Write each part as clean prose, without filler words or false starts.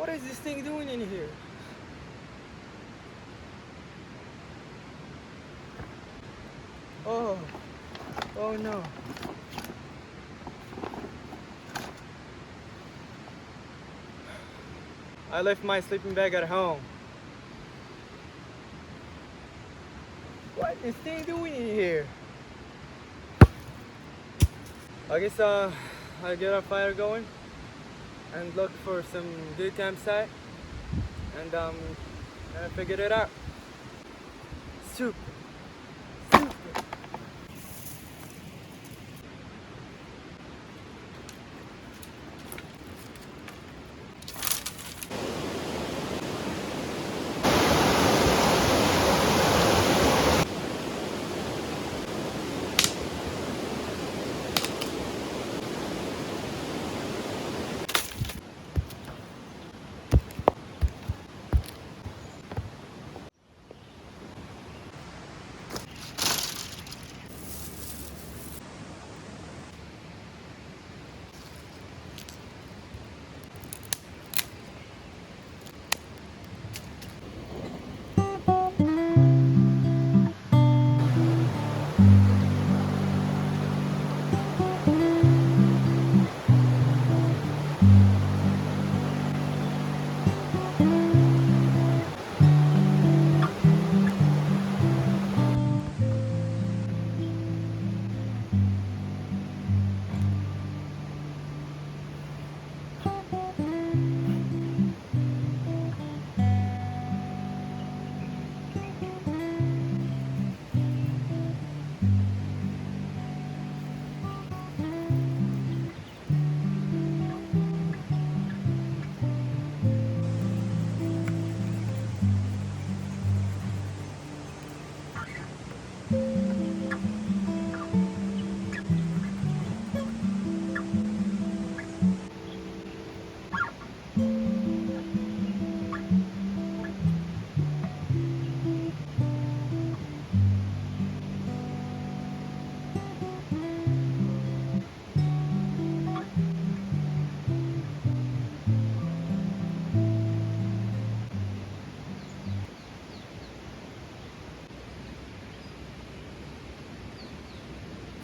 What is this thing doing in here? Oh, oh no. I left my sleeping bag at home. What is this thing doing in here? I guess I'll get a fire going and look for some good campsite and figure it out. Super. Super.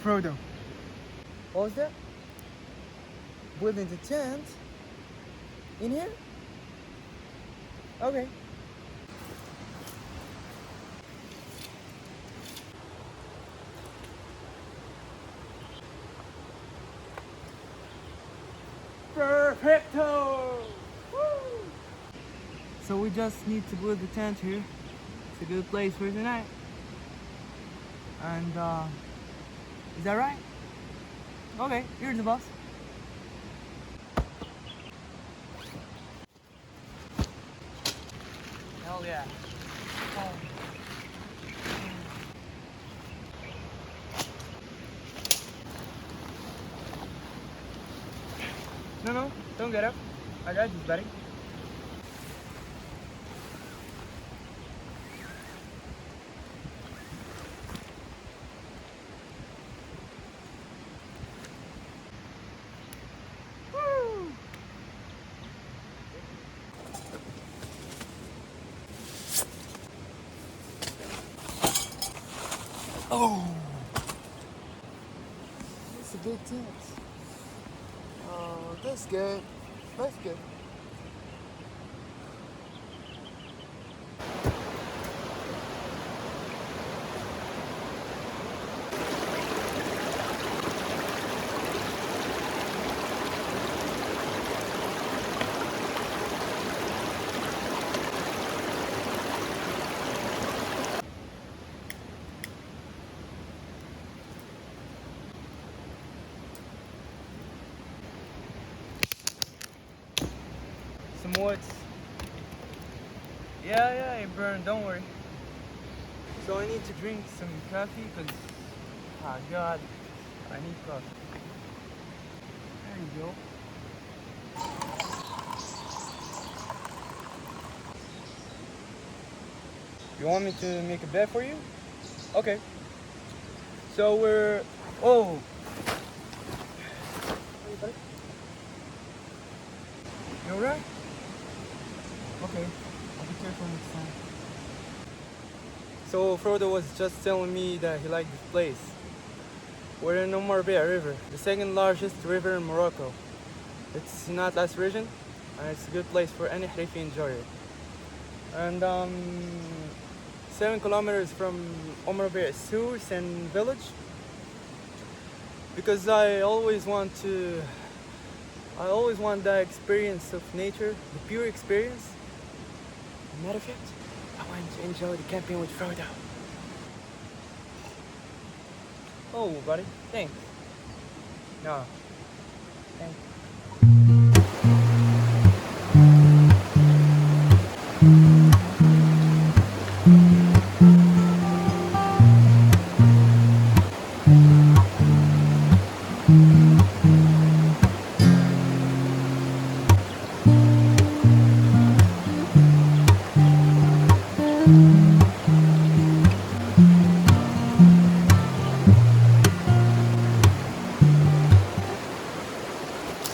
Frodo. What was that? Building the tent? In here? Okay. Perfecto! Woo! So we just need to build the tent here. It's a good place for tonight. And is that right? Okay, you're the boss. Hell yeah. Oh. No, don't get up. I got you, buddy. Woo! Oh! It's a big tent. Oh, that's good. That's good. Some woods. Yeah, it burned, don't worry. So I need to drink some coffee because, oh God, I need coffee. There you go. You want me to make a bed for you? Okay. So we're, oh. You alright? Okay, I'll be careful next time. So Frodo was just telling me that he liked this place. We're in Omarbia River, the second largest river in Morocco. It's in Atlas region, and it's a good place for any Harifi enjoyer. And 7 kilometers from Omarbia Source and village. Because I always want that experience of nature, the pure experience. Matter of fact, I want to enjoy the camping with Frodo. Oh, buddy, thanks. No, thanks.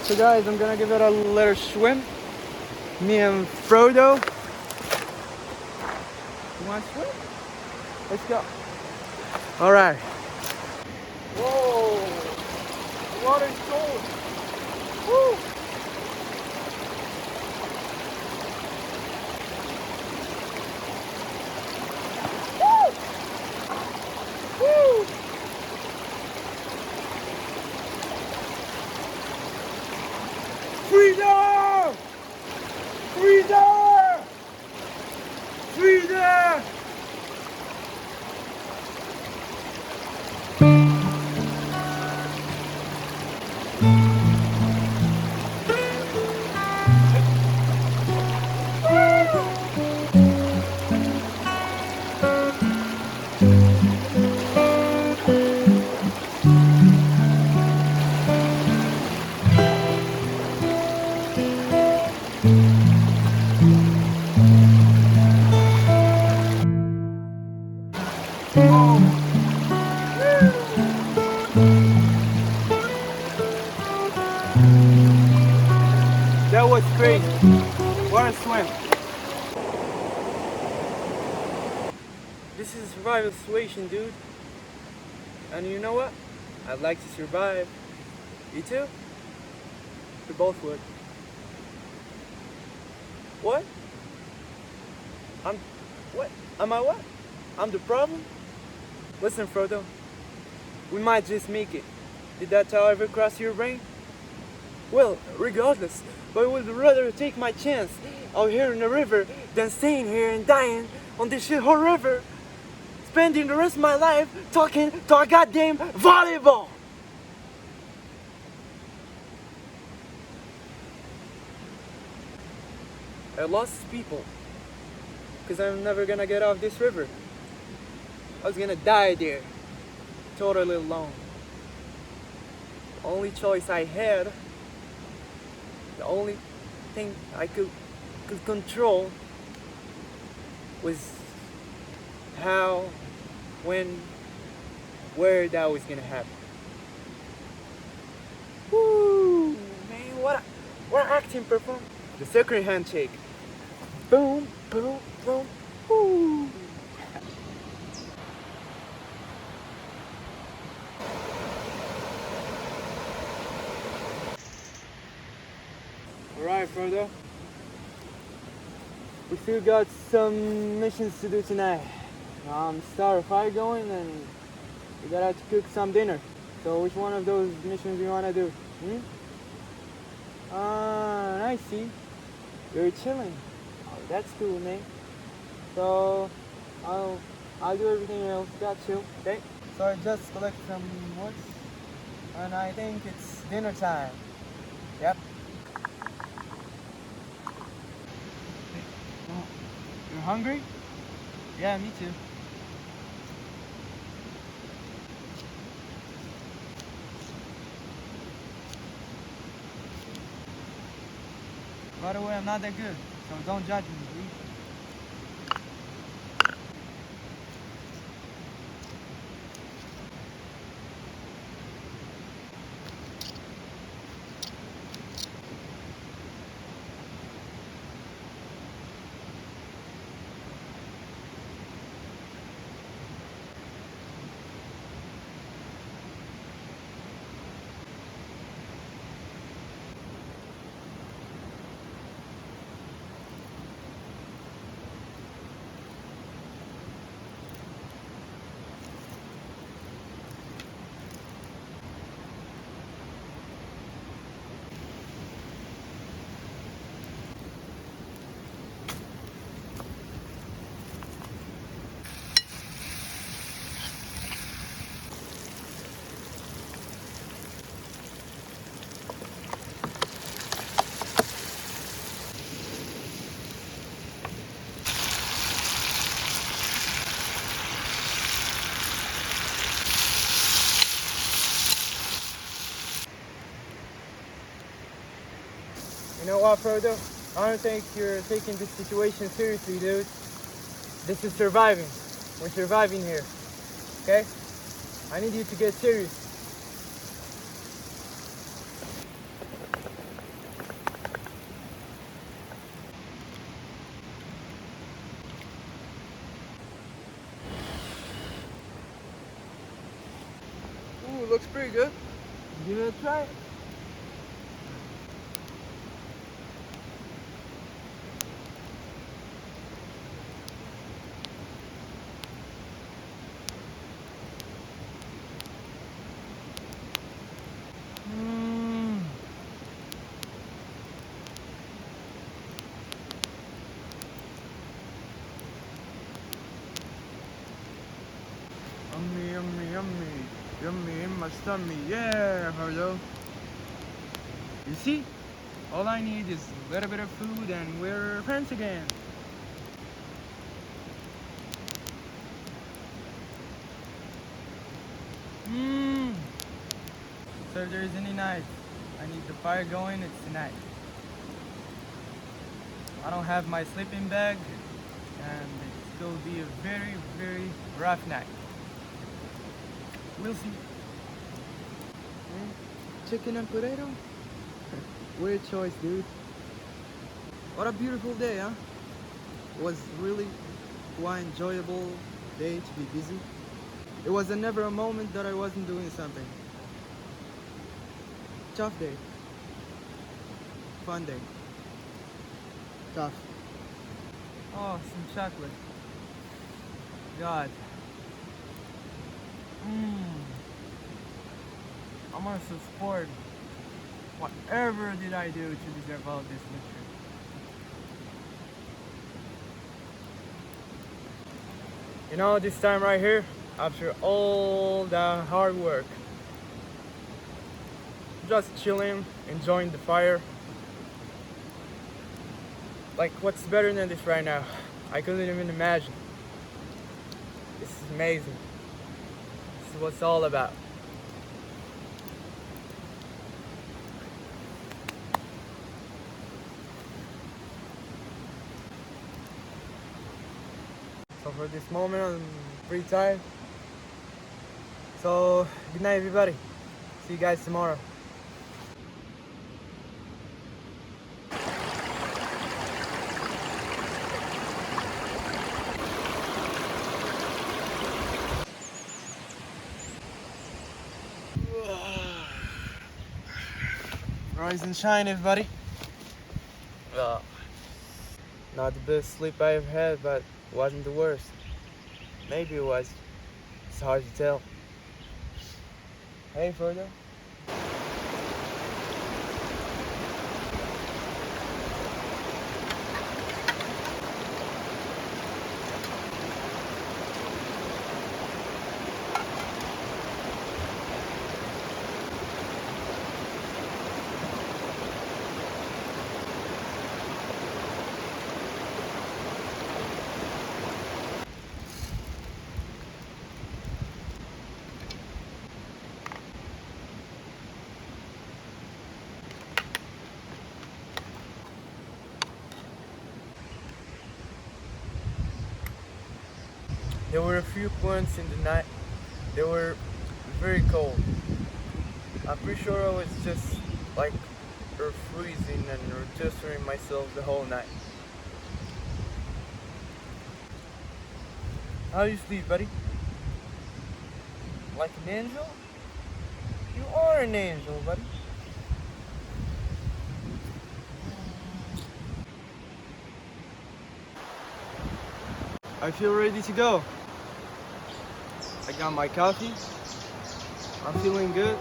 So guys, I'm gonna give it a little swim. Me and Frodo. You wanna swim? Let's go. Alright. Whoa! The water's cold. Woo! Woo! Freedom! Freedom! Freedom! That was great. What a swim. This is a survival situation, dude. And you know what? I'd like to survive. You too? We both would. What? What? Am I what? I'm the problem? Listen, Frodo. We might just make it. Did that thought ever cross your brain? Well, regardless, but I would rather take my chance out here in the river than staying here and dying on this shithole river, spending the rest of my life talking to a goddamn volleyball. I lost people because I'm never gonna get off this river. I was gonna die there, totally alone. The only choice I had, the only thing I could control was how, when, where that was gonna happen. Woo, man, what an acting performance. The secret handshake. Boom, boom, boom, woo. Alright, Frodo. We still got some missions to do tonight. Start a fire going and we gotta have to cook some dinner. So which one of those missions you wanna do? I see. You're chilling. Oh, that's cool, man. So I'll do everything else. Got you. Okay. So I just collect some wood, and I think it's dinner time. Yep. You're hungry? Yeah, me too. By the way, I'm not that good, so don't judge me, please. You know what, Frodo? I don't think you're taking this situation seriously, dude. This is surviving. We're surviving here. Okay? I need you to get serious. Ooh, looks pretty good. Give it a try. Mmm. Yummy, yummy, yummy. Yummy in my stomach. Yeah, Frodo. You see? All I need is a little bit of food and we're friends again. Mmm. So if there's any night I need the fire going, it's tonight. I don't have my sleeping bag and it's going to be a very, very rough night. We'll see. Chicken and potato? Weird choice, dude. What a beautiful day, huh? It was really quite enjoyable day to be busy. It was never a moment that I wasn't doing something. Tough day. Fun day. Tough. Oh, some chocolate. God. I must have spoiled whatever did I do to deserve all this luxury. You know, this time right here, after all the hard work, just chilling, enjoying the fire. Like, what's better than this right now? I couldn't even imagine. This is amazing. This is what it's all about. So for this moment, I'm free time. So good night, everybody. See you guys tomorrow. Rise and shine, everybody. Not the best sleep I ever had, but it wasn't the worst. Maybe it was. It's hard to tell. Hey, Frodo. There were a few points in the night. They were very cold. I'm pretty sure I was just like freezing and registering myself the whole night. How you sleep, buddy? Like an angel? You are an angel, buddy. I feel ready to go. I got my coffee. I'm feeling good.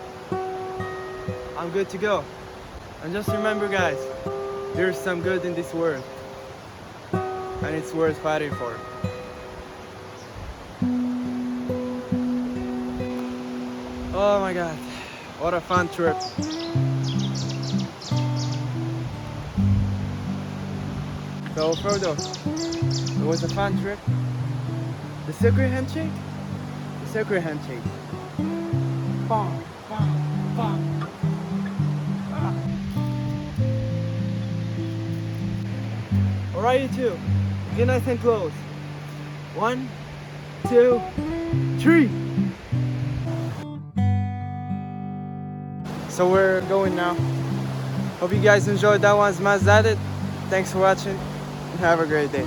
I'm good to go. And just remember, guys, there's some good in this world. And it's worth fighting for. Oh my god, what a fun trip. So Frodo, it was a fun trip. The secret handshake? The secret handshake. Bong, bong, bong. Alright, you two. Get nice and close. 1, 2, 3. So we're going now. Hope you guys enjoyed that one. Smash that it. Thanks for watching and have a great day.